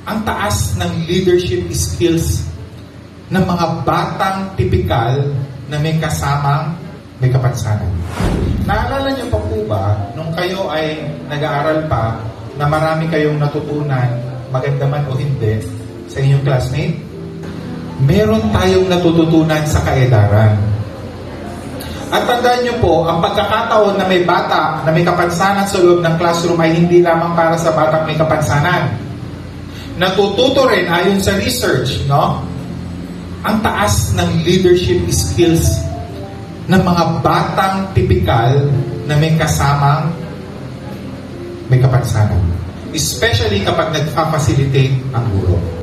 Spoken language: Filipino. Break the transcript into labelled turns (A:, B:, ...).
A: ang taas ng leadership skills ng mga batang tipikal na may kasamang may kapansanan. Naalala niyo pa po ba, nung kayo ay nag-aaral pa, na marami kayong natutunan, maganda man o hindi, sa inyong classmate? Meron tayong natututunan sa kaedaran. At tandaan niyo po, ang pagkakataon na may bata na may kapansanan sa loob ng classroom ay hindi lamang para sa batang may kapansanan. Natututo rin ayon sa research, no? Ang taas ng leadership skills ng mga batang tipikal na may kasamang may kapansanan. Especially kapag nagfa-facilitate ang guro.